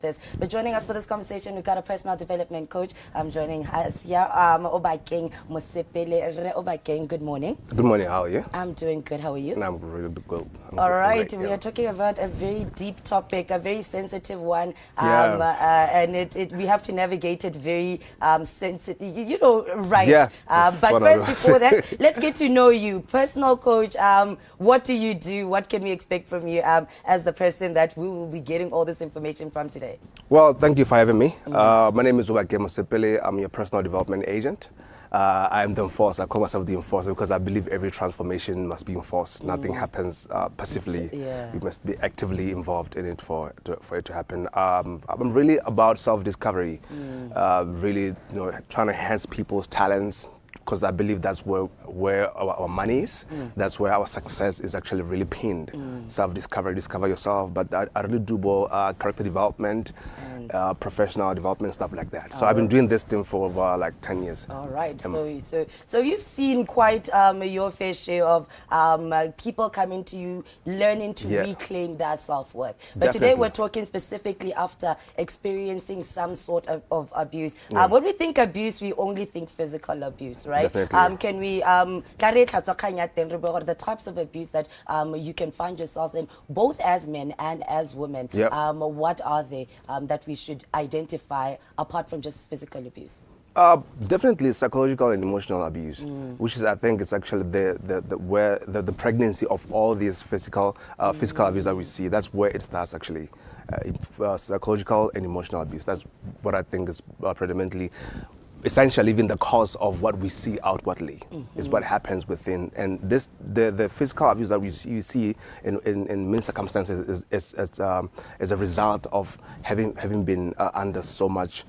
this. But joining us for this conversation, we've got a personal development coach. Joining us here, Obakeng Mosepele. Obakeng, good morning. Good morning, how are you? I'm doing good, how are you? I'm really good. All right, we are talking about a very deep topic, a very sensitive one, and we have to navigate it very sensitive, right? Yeah, but first, before that, let's get to know you. Personal coach, what do you do? What can we expect from you as the person that we will be getting all this information from today? Well, thank you for having me. My name is Obakeng Mosepele. I'm your personal development agent. I am the enforcer. I call myself the enforcer because I believe every transformation must be enforced. Nothing happens passively. Yeah. We must be actively involved in it for it to happen. I'm really about self-discovery, really trying to enhance people's talents, because I believe that's where our money is. That's where our success is actually really pinned. Self-discovery, discover yourself. But I really do both character development, professional development, stuff like that. So I've been doing this thing for over like 10 years. All right. So you've seen quite your fair share of people coming to you, learning to reclaim their self-worth. But today we're talking specifically after experiencing some sort of abuse. When we think abuse, we only think physical abuse, right? Definitely. Can we the types of abuse that you can find yourselves in, both as men and as women? What are they that we should identify apart from just physical abuse? Definitely psychological and emotional abuse, which is, I think, it's actually the pregnancy of all these physical abuse that we see. That's where it starts actually. Psychological and emotional abuse. That's what I think is predominantly, essentially, even the cause of what we see outwardly is what happens within. And the physical abuse that you see in many circumstances is a result of having been under so much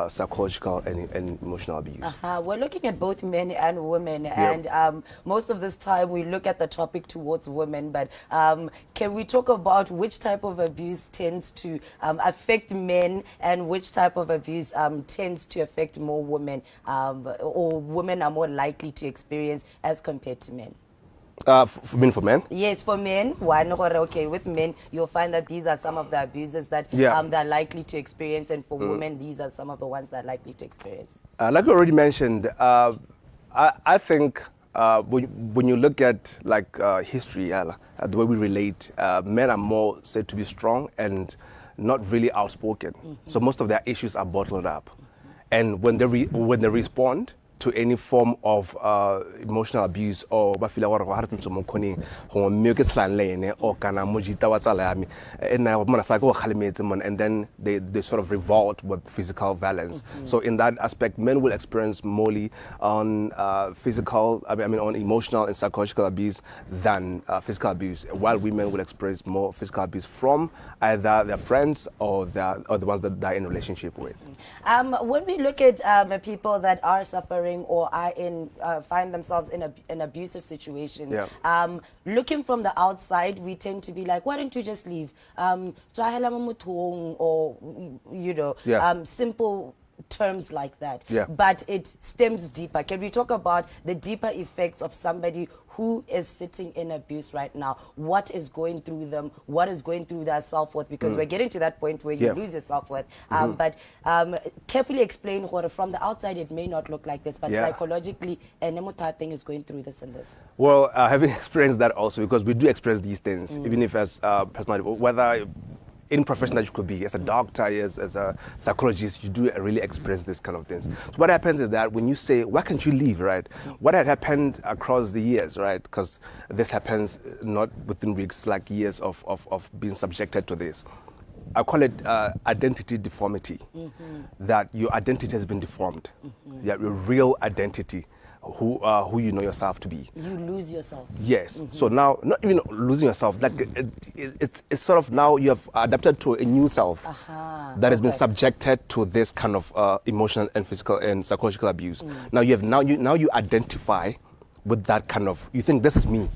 psychological and emotional abuse. We're looking at both men and women, and most of this time we look at the topic towards women. But can we talk about which type of abuse tends to affect men, and which type of abuse tends to affect more women, or women are more likely to experience as compared to men? For men? Yes, for men. With men, you'll find that these are some of the abuses that they're likely to experience, and for women, these are some of the ones they're likely to experience. Like you already mentioned, I think when you look at history, the way we relate, men are more said to be strong and not really outspoken. So most of their issues are bottled up. And when they respond to any form of emotional abuse, or and then they sort of revolt with physical violence. So in that aspect, men will experience more on on emotional and psychological abuse than physical abuse, while women will experience more physical abuse from either their friends or the ones that they're in a relationship with. When we look at people that are suffering or are find themselves in an abusive situation, looking from the outside, we tend to be like, why don't you just leave? Or simple terms like that. But it stems deeper. Can we talk about the deeper effects of somebody who is sitting in abuse right now? What is going through them? What is going through their self-worth? Because we're getting to that point where you lose your self-worth. But carefully explain, from the outside it may not look like this, but psychologically, an emotional thing is going through this and this. Well, having experienced that also, because we do experience these things, even if as personal, whether in profession that you could be, as a doctor, as a psychologist, you do really experience this kind of things. So what happens is that when you say, why can't you leave, right? What had happened across the years, right? Because this happens not within weeks, like years of being subjected to this. I call it identity deformity, that your identity has been deformed. Your real identity, who you know yourself to be. You lose yourself. Yes. So now, not even losing yourself, like it's sort of now you have adapted to a new self that has been subjected to this kind of emotional and physical and psychological abuse. Now you identify with that kind of, you think this is me,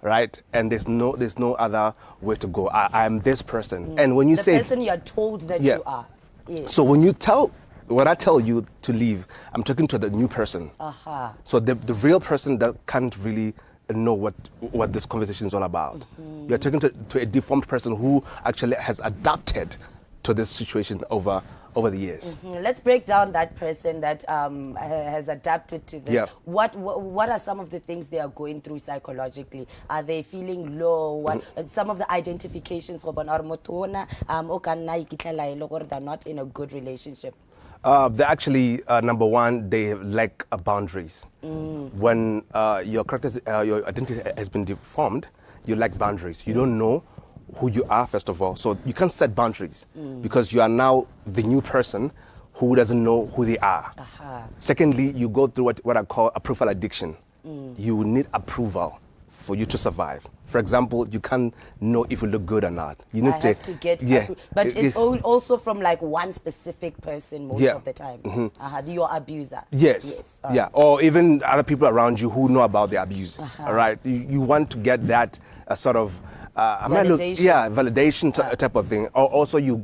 right? And there's no other way to go. I am this person. And when you the say the person you are told that you are. Yes. So when I tell you to leave, I'm talking to the new person. So the real person that can't really know what this conversation is all about. You're talking to a deformed person who actually has adapted to this situation over the years. Let's break down that person that has adapted to this. Yeah. What are some of the things they are going through psychologically? Are they feeling low? What some of the identifications of they're not in a good relationship? They actually, number one, they lack boundaries. When your character, your identity has been deformed, you lack boundaries. You don't know who you are, first of all, so you can't set boundaries because you are now the new person who doesn't know who they are. Secondly, you go through what I call approval addiction. You need approval for you to survive. For example, you can't know if you look good or not. You need have to get but it's also from like one specific person most of the time. Your abuser. Yes. Or even other people around you who know about the abuse. All right, you want to get that sort of validation type of thing. Or also you